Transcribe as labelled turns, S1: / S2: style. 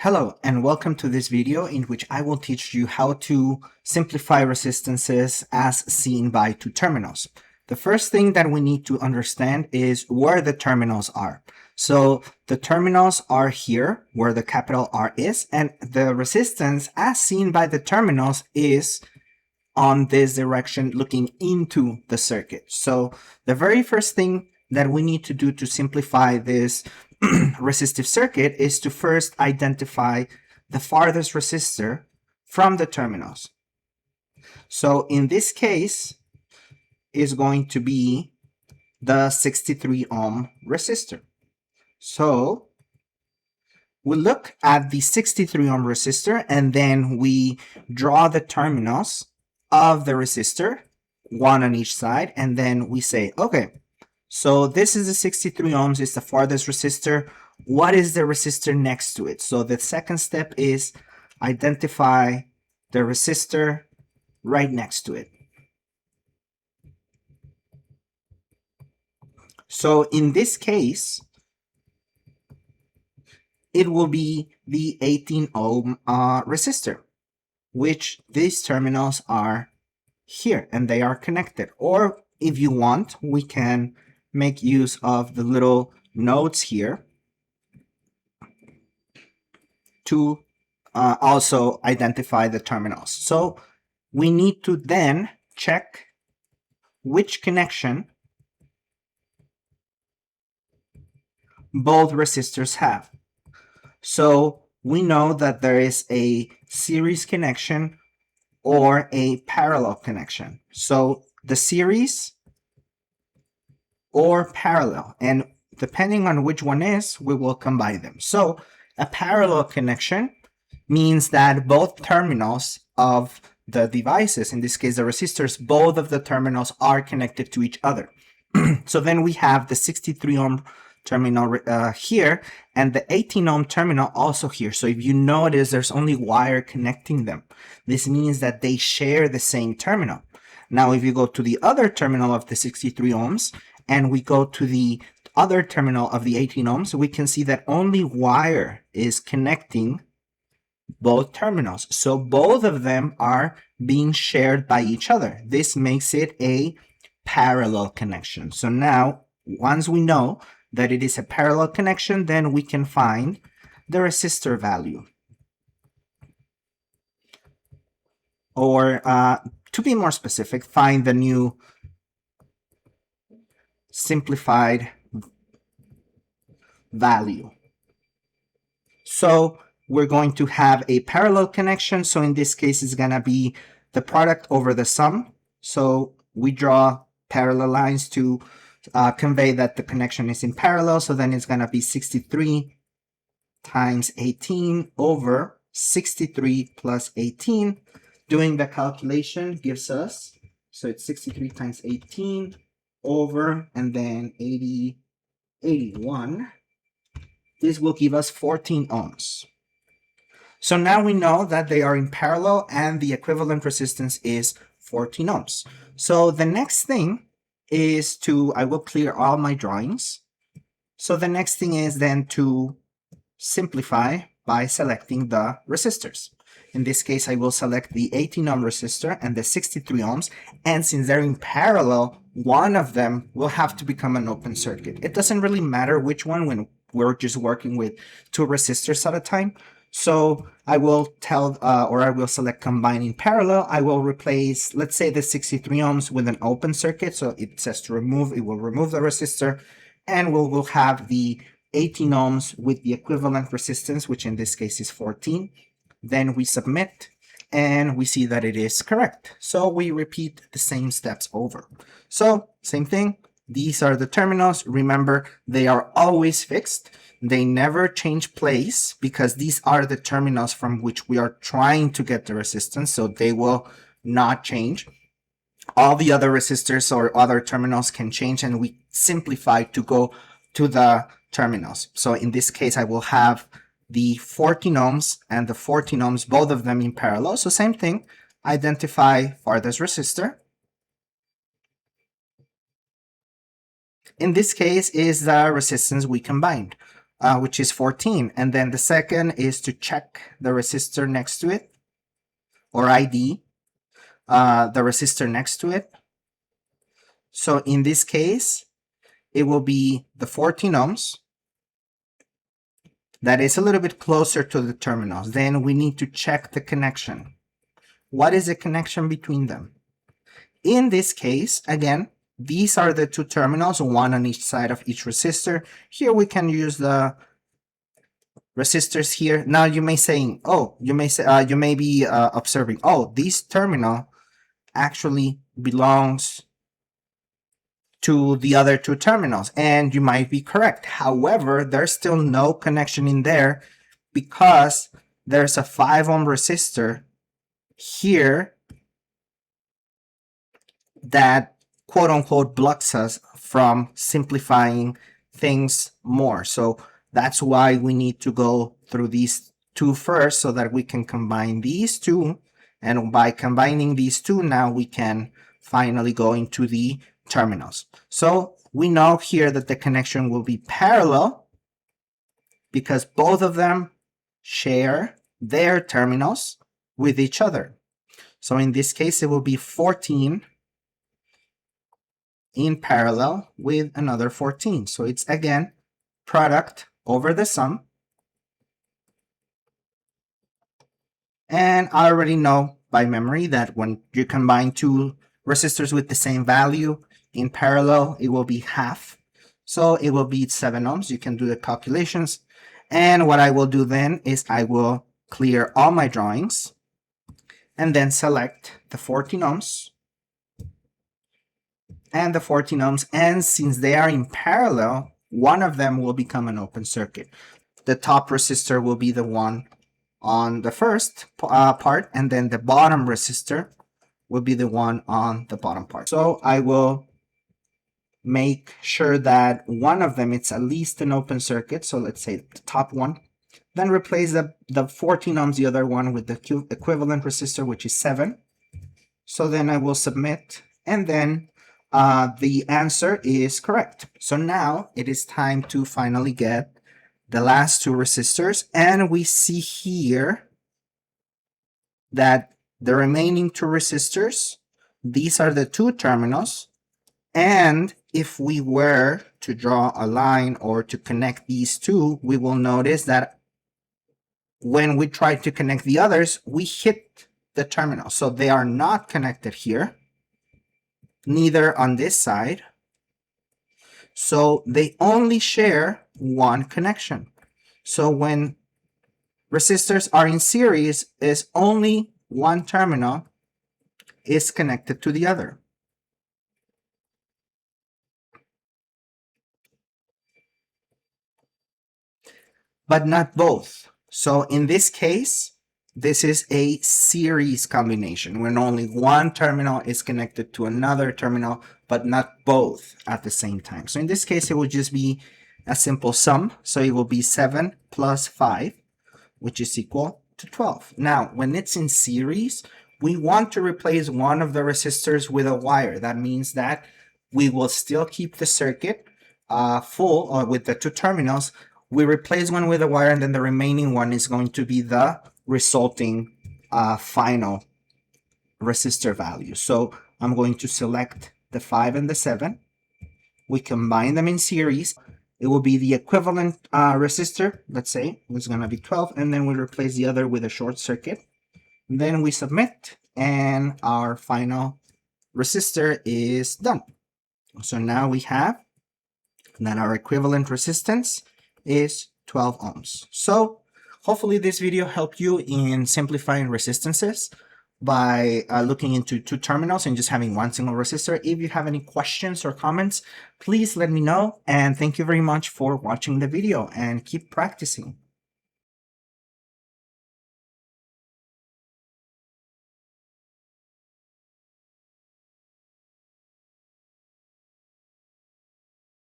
S1: Hello and welcome to this video in which I will teach you how to simplify resistances as seen by two terminals. The first thing that we need to understand is where the terminals are. So the terminals are here where the capital R is, and the resistance as seen by the terminals is on this direction looking into the circuit. So the very first thing that we need to do to simplify this resistive circuit is to first identify the farthest resistor from the terminals. So in this case is going to be the 63 ohm resistor. So we look at the 63 ohm resistor and then we draw the terminals of the resistor, one on each side, and then we say, okay, so this is the 63 ohms, it's the farthest resistor. What is the resistor next to it? So the second step is identify the resistor right next to it. So in this case, it will be the 18 ohm resistor, which these terminals are here and they are connected. Or if you want, we can make use of the little nodes here to also identify the terminals. So we need to then check which connection both resistors have. So we know that there is a series connection or a parallel connection. So the series or parallel, and depending on which one is, we will combine them. So a parallel connection means that both terminals of the devices, in this case the resistors, both of the terminals are connected to each other. So then we have the 63 ohm terminal here and the 18 ohm terminal also here. So if you notice, there's only wire connecting them. This means that they share the same terminal. Now if you go to the other terminal of the 63 ohms and we go to the other terminal of the 18 ohms, we can see that only wire is connecting both terminals. So both of them are being shared by each other. This makes it a parallel connection. So now, once we know that it is a parallel connection, then we can find the resistor value. Or to be more specific, find the new simplified value. So we're going to have a parallel connection. So in this case, it's going to be the product over the sum. So we draw parallel lines to convey that the connection is in parallel. So then it's going to be 63 times 18 over 63 plus 18. Doing the calculation gives us, so it's 63 times 18 over, and then 81. This will give us 14 ohms. So now we know that they are in parallel and the equivalent resistance is 14 ohms. So the next thing is I will clear all my drawings. So the next thing is then to simplify by selecting the resistors. In this case, I will select the 18 ohm resistor and the 63 ohms. And since they're in parallel, one of them will have to become an open circuit. It doesn't really matter which one when we're just working with two resistors at a time. So I will I will select combine in parallel. I will replace, let's say, the 63 ohms with an open circuit. So it says to remove, it will remove the resistor, and we'll have the 18 ohms with the equivalent resistance, which in this case is 14. Then we submit and we see that it is correct. So we repeat the same steps over. So same thing. These are the terminals. Remember, they are always fixed. They never change place because these are the terminals from which we are trying to get the resistance. So they will not change. All the other resistors or other terminals can change, and we simplify to go to the terminals. So in this case, I will have the 14 ohms and the 14 ohms, both of them in parallel. So same thing, identify farthest resistor. In this case is the resistance we combined. which is 14. And then the second is to check the resistor next to it, or ID, the resistor next to it. So in this case, it will be the 14 ohms. That is a little bit closer to the terminals. Then we need to check the connection. What is the connection between them? In this case, again, these are the two terminals, one on each side of each resistor. Here we can use the resistors here. Now you may say, you may be observing, this terminal actually belongs to the other two terminals, and you might be correct. However, there's still no connection in there because there's a 5 ohm resistor here that quote unquote blocks us from simplifying things more. So that's why we need to go through these two first so that we can combine these two. And by combining these two, now we can finally go into the terminals. So we know here that the connection will be parallel because both of them share their terminals with each other. So in this case, it will be 14 in parallel with another 14. So it's again product over the sum. And I already know by memory that when you combine two resistors with the same value in parallel, it will be half. So it will be 7 ohms. You can do the calculations. And what I will do then is I will clear all my drawings and then select the 14 ohms and the 14 ohms. And since they are in parallel, one of them will become an open circuit. The top resistor will be the one on the first part, and then the bottom resistor will be the one on the bottom part. So I will make sure that one of them it's at least an open circuit. So let's say the top one. Then replace the 14 ohms, the other one, with the equivalent resistor, which is 7. So then I will submit, and then the answer is correct. So now it is time to finally get the last two resistors, and we see here that the remaining two resistors, these are the two terminals, and if we were to draw a line or to connect these two, we will notice that when we try to connect the others, we hit the terminal. So they are not connected here, neither on this side. So they only share one connection. So when resistors are in series, is only one terminal is connected to the other. But not both. So in this case, this is a series combination when only one terminal is connected to another terminal, but not both at the same time. So in this case, it will just be a simple sum. So it will be 7 plus 5, which is equal to 12. Now, when it's in series, we want to replace one of the resistors with a wire. That means that we will still keep the circuit full, or with the two terminals. We replace one with a wire, and then the remaining one is going to be the resulting final resistor value. So I'm going to select the 5 and the 7. We combine them in series. It will be the equivalent resistor, let's say, it's going to be 12, and then we replace the other with a short circuit. Then we submit, and our final resistor is done. So now we have that our equivalent resistance is 12 ohms. So hopefully this video helped you in simplifying resistances by looking into two terminals and just having one single resistor. If you have any questions or comments, please let me know. And thank you very much for watching the video, and keep practicing.